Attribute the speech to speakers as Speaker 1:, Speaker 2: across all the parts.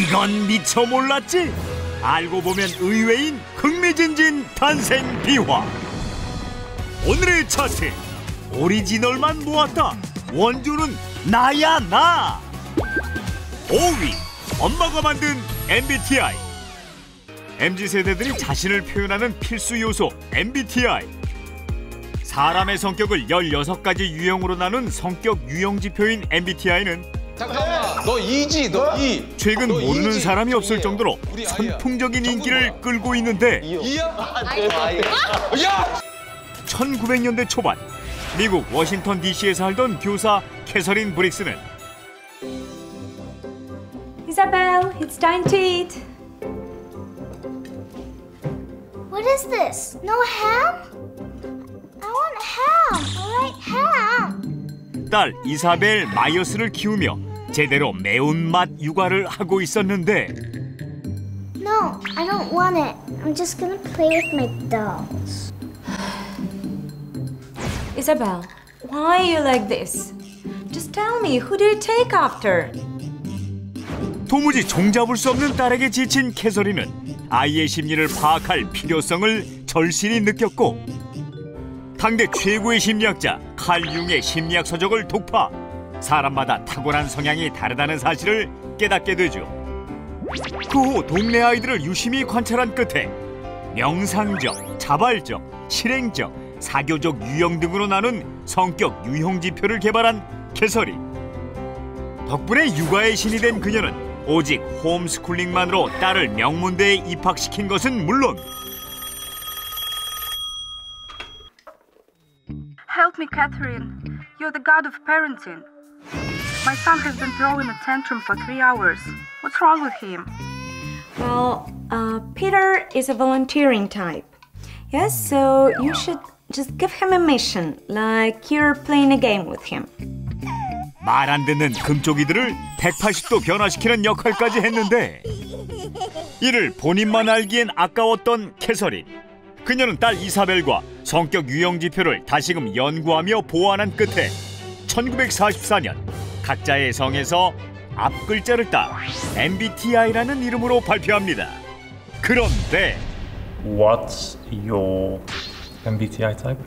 Speaker 1: 이건 미처 몰랐지? 알고 보면 의외인 흥미진진 탄생 비화. 오늘의 차트, 오리지널만 모았다. 원조는 나야 나. 5위, 엄마가 만든 MBTI. MZ세대들이 자신을 표현하는 필수 요소 MBTI. 사람의 성격을 16가지 유형으로 나눈 성격 유형지표인 MBTI는
Speaker 2: 잠깐만, 너 E지, 너 E.
Speaker 1: 최근
Speaker 2: 너
Speaker 1: 모르는
Speaker 2: E지.
Speaker 1: 사람이 없을 정도로
Speaker 2: 우리 I야.
Speaker 1: 선풍적인 인기를
Speaker 2: 전부
Speaker 1: 끌고 있는데
Speaker 2: E야? 야!
Speaker 1: 1900년대 초반 미국 워싱턴 DC에 살던 교사 캐서린 브릭스는
Speaker 3: Isabel, it's time to eat.
Speaker 4: What is this? No ham? I want ham. I like ham.
Speaker 1: 딸 이사벨 마이어스를 키우며 제대로 매운맛 육아를 하고 있었는데
Speaker 4: No, I don't want it. I'm just gonna play with my dolls.
Speaker 3: Isabel, why are you like this? Just tell me, who do you take after?
Speaker 1: 도무지 종잡을 수 없는 딸에게 지친 캐서린은 아이의 심리를 파악할 필요성을 절실히 느꼈고 당대 최고의 심리학자 칼 융의 심리학 서적을 독파. 사람마다 탁월한 성향이 다르다는 사실을 깨닫게 되죠. 그 후 동네 아이들을 유심히 관찰한 끝에 명상적, 자발적, 실행적, 사교적 유형 등으로 나눈 성격 유형 지표를 개발한 캐서린. 덕분에 육아의 신이 된 그녀는 오직 홈스쿨링만으로 딸을 명문대에 입학시킨 것은 물론
Speaker 5: Help me, Catherine. You're the god of parenting. My son has been throwing a tantrum for 3 hours. What's wrong with him?
Speaker 3: Well, Peter is a volunteering type. Yes, so you should just give him a mission, like you're playing a game with him.
Speaker 1: 말 안 듣는 금쪽이들을 180도 변화시키는 역할까지 했는데 이를 본인만 알기엔 아까웠던 캐서린. 그녀는 딸 이사벨과 성격 유형 지표를 다시금 연구하며 보완한 끝에 1944년 각자의 성에서 앞글자를 따 MBTI라는 이름으로 발표합니다. 그런데
Speaker 6: What's your MBTI type?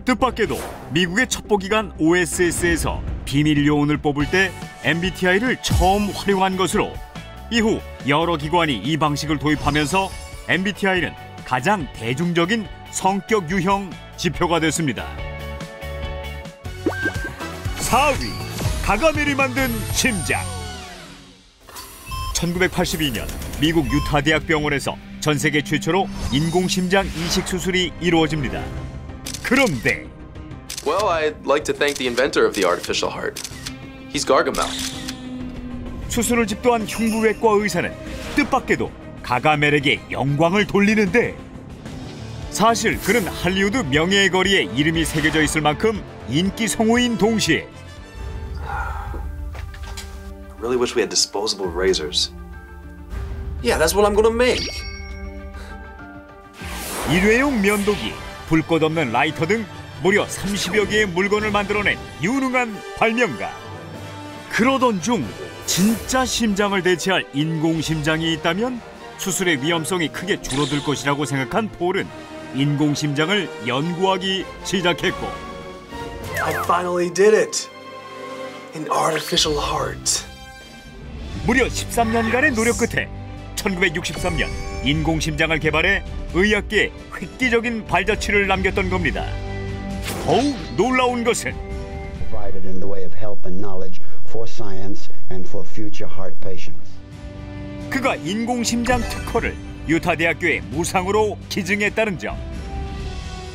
Speaker 1: 뜻밖에도 미국의 첩보기관 OSS에서 비밀 요원을 뽑을 때 MBTI를 처음 활용한 것으로 이후 여러 기관이 이 방식을 도입하면서 MBTI는 가장 대중적인 성격 유형 지표가 됐습니다. 4위, 가가멜이 만든 심장. 1982년 미국 유타 대학 병원에서 전 세계 최초로 인공심장 이식 수술이 이루어집니다. 그런데
Speaker 7: Well, I'd like to thank the inventor of the artificial heart. He's Gargamel.
Speaker 1: 수술을 집도한 흉부외과 의사는 뜻밖에도 가가멜에게 영광을 돌리는데 사실 그는 할리우드 명예의 거리에 이름이 새겨져 있을 만큼 인기 성우인 동시에
Speaker 7: Really wish we had disposable razors. Yeah, that's what I'm gonna make.
Speaker 1: 일회용 면도기, 불꽃 없는 라이터 등 무려 30여 개의 물건을 만들어낸 유능한 발명가. 그러던 중 진짜 심장을 대체할 인공심장이 있다면 수술의 위험성이 크게 줄어들 것이라고 생각한 폴은 인공심장을 연구하기 시작했고
Speaker 7: I finally did it. An artificial heart.
Speaker 1: 무려 13년간의 노력 끝에 1963년 인공심장을 개발해 의학계에 획기적인 발자취를 남겼던 겁니다. 더욱 놀라운 것은
Speaker 8: provided in the way of help and knowledge for science and for future heart patients.
Speaker 1: 그가 인공심장 특허를 유타 대학교에 무상으로 기증했다는 점.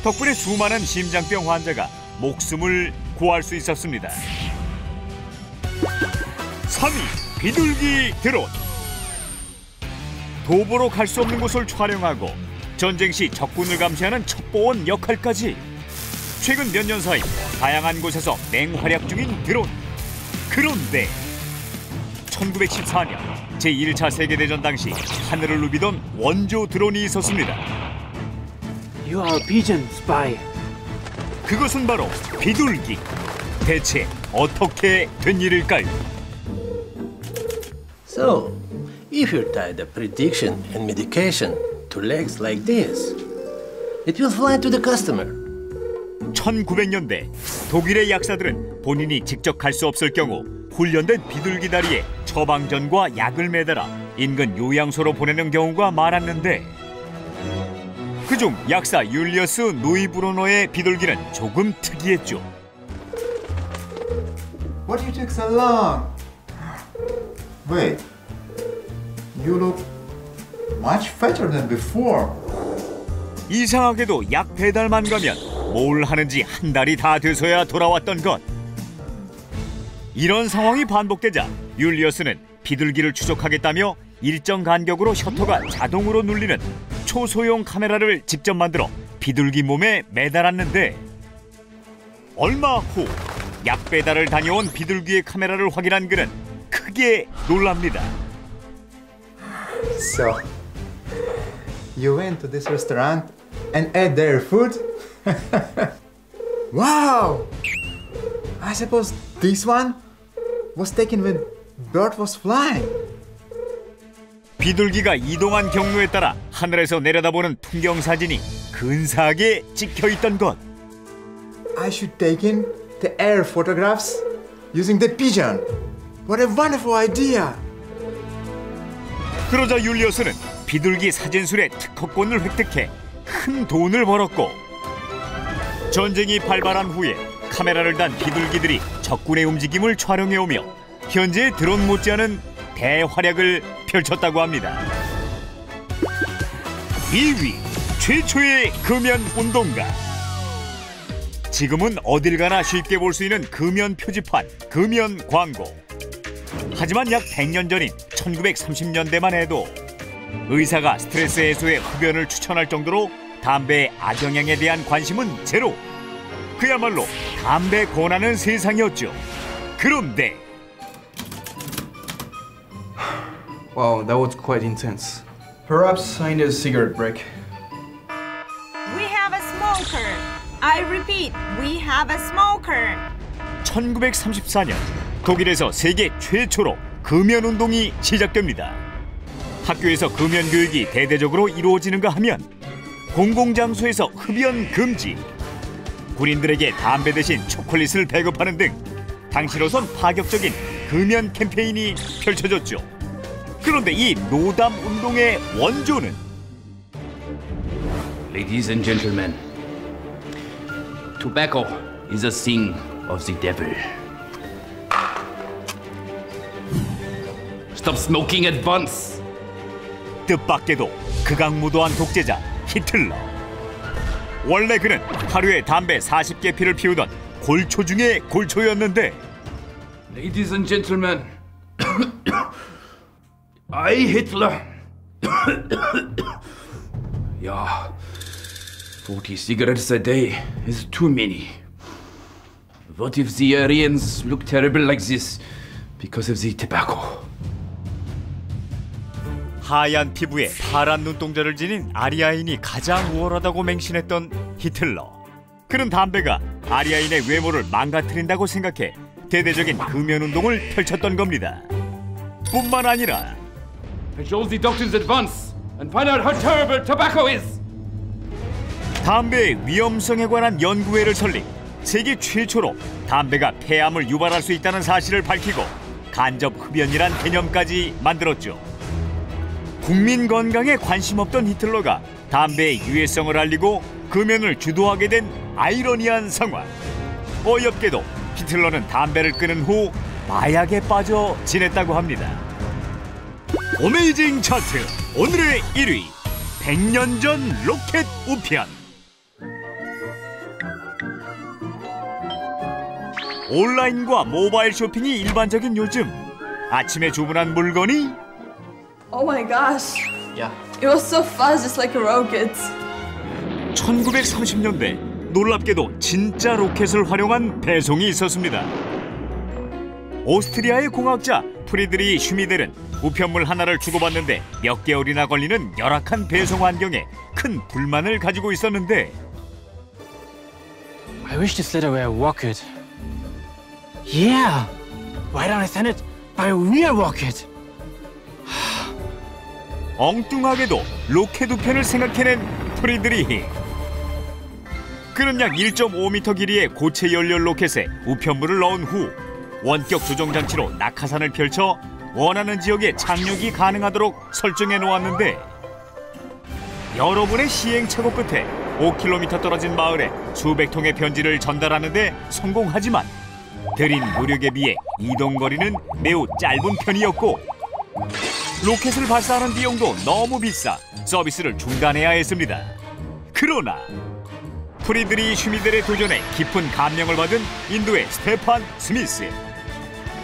Speaker 1: 덕분에 수많은 심장병 환자가 목숨을 구할 수 있었습니다. 3위, 비둘기 드론. 도보로 갈 수 없는 곳을 촬영하고 전쟁 시 적군을 감시하는 첩보원 역할까지 최근 몇 년 사이 다양한 곳에서 맹활약 중인 드론. 그런데 1914년 제1차 세계대전 당시 하늘을 누비던 원조 드론이 있었습니다.
Speaker 9: You are a pigeon spy.
Speaker 1: 그것은 바로 비둘기. 대체 어떻게 된 일일까요?
Speaker 9: So
Speaker 10: So, if you tie the prediction and medication to legs like this, it will fly to the customer.
Speaker 1: 1900년대 독일의 약사들은 본인이 직접 갈 수 없을 경우 훈련된 비둘기 다리에 처방전과 약을 매달아 인근 요양소로 보내는 경우가 많았는데 그중 약사 율리어스 노이브로너의 비둘기는 조금 특이했죠.
Speaker 11: What do you take so long? Wait, you look much fatter than before.
Speaker 1: 이상하게도 약 배달만 가면 뭘 하는지 한 달이 다 돼서야 돌아왔던 것. 이런 상황이 반복되자 율리어스는 비둘기를 추적하겠다며 일정 간격으로 셔터가 자동으로 눌리는 초소형 카메라를 직접 만들어 비둘기 몸에 매달았는데 얼마 후 약 배달을 다녀온 비둘기의 카메라를 확인한 그는 크게 놀랍니다.
Speaker 11: So, you went to this restaurant and ate their food? Wow! I suppose this one was taken when bird was flying.
Speaker 1: 비둘기가 이동한 경로에 따라 하늘에서 내려다보는 풍경 사진이 근사하게 찍혀있던 것.
Speaker 11: I should take in the air photographs using the pigeon. What a wonderful idea!
Speaker 1: 그러자 율리어스는 비둘기 사진술의 특허권을 획득해 큰 돈을 벌었고 전쟁이 발발한 후에 카메라를 단 비둘기들이 적군의 움직임을 촬영해오며 현재의 드론 못지않은 대활약을 펼쳤다고 합니다. 2위, 최초의 금연 운동가. 지금은 어딜 가나 쉽게 볼 수 있는 금연 표지판, 금연 광고. 하지만 약 100년 전인 1930년대만 해도 의사가 스트레스 해소에 흡연을 추천할 정도로 담배의 악영향에 대한 관심은 제로. 그야말로 담배 권하는 세상이었죠. 그런데
Speaker 12: Wow, that was quite intense. Perhaps I need a cigarette break.
Speaker 13: We have a smoker. I repeat, we have a smoker.
Speaker 1: 1934년 독일에서 세계 최초로 금연 운동이 시작됩니다. 학교에서 금연 교육이 대대적으로 이루어지는가 하면 공공장소에서 흡연 금지, 군인들에게 담배 대신 초콜릿을 배급하는 등 당시로선 파격적인 금연 캠페인이 펼쳐졌죠. 그런데 이 노담 운동의 원조는
Speaker 14: Ladies and gentlemen, tobacco is a thing of the devil. Stop smoking at once.
Speaker 1: 뜻밖에도 극악무도한 독재자 히틀러. 원래 그는 하루에 담배 40개 피를 피우던 골초 중에 골초였는데
Speaker 14: Ladies and gentlemen, I Hitler. Yeah, 40 cigarettes a day is too many. What if the Aryans look terrible like this because of the tobacco?
Speaker 1: 하얀 피부에 파란 눈동자를 지닌 아리아인이 가장 우월하다고 맹신했던 히틀러. 그는 담배가 아리아인의 외모를 망가뜨린다고 생각해 대대적인 금연운동을 펼쳤던 겁니다. 뿐만 아니라
Speaker 14: Cajole the doctors at once and find out how terrible tobacco is.
Speaker 1: 담배의 위험성에 관한 연구회를 설립, 세계 최초로 담배가 폐암을 유발할 수 있다는 사실을 밝히고 간접 흡연이란 개념까지 만들었죠. 국민 건강에 관심 없던 히틀러가 담배의 유해성을 알리고 금연을 주도하게 된 아이러니한 상황. 어이없게도 히틀러는 담배를 끊은 후 마약에 빠져 지냈다고 합니다. 어메이징 차트 오늘의 1위 100년 전 로켓 우편. 온라인과 모바일 쇼핑이 일반적인 요즘 아침에 주문한 물건이
Speaker 15: Oh my gosh. Yeah. It was so fast, just like a rocket.
Speaker 1: 1930년대 놀랍게도 진짜 로켓을 활용한 배송이 있었습니다. 오스트리아의 공학자 프리드리히 슈미델은 우편물 하나를 주고받는데 몇 개월이나 걸리는 열악한 배송 환경에 큰 불만을 가지고 있었는데
Speaker 9: I wish this letter were a rocket. Yeah! Why don't I send it by a real rocket?
Speaker 1: 엉뚱하게도 로켓 우편을 생각해낸 프리드리히. 그는 약 1.5m 길이의 고체 연료 로켓에 우편물을 넣은 후 원격 조종 장치로 낙하산을 펼쳐 원하는 지역에 착륙이 가능하도록 설정해 놓았는데, 여러분의 시행착오 끝에 5km 떨어진 마을에 수백 통의 편지를 전달하는 데 성공하지만 들인 무력에 비해 이동거리는 매우 짧은 편이었고, 로켓을 발사하는 비용도 너무 비싸 서비스를 중단해야 했습니다. 그러나 프리드리 슈미델의 도전에 깊은 감명을 받은 인도의 스테판 스미스.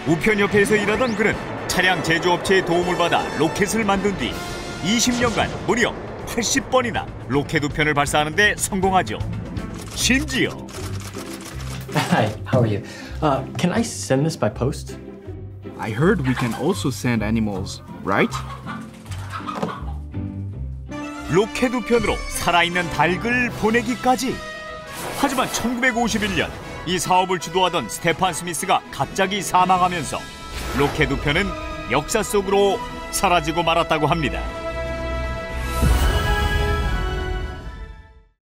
Speaker 1: 우편협회에서 일하던 그는 차량 제조업체의 도움을 받아 로켓을 만든 뒤 20년간 무려 80번이나 로켓 우편을 발사하는 데 성공하죠. 심지어
Speaker 9: Hi, how are you? Can I send this by post?
Speaker 12: I heard we can also send animals, right?
Speaker 1: 로켓 우편으로 살아있는 닭을 보내기까지. 하지만 1951년 이 사업을 주도하던 스테판 스미스가 갑자기 사망하면서 로켓 우편은 역사 속으로 사라지고 말았다고 합니다.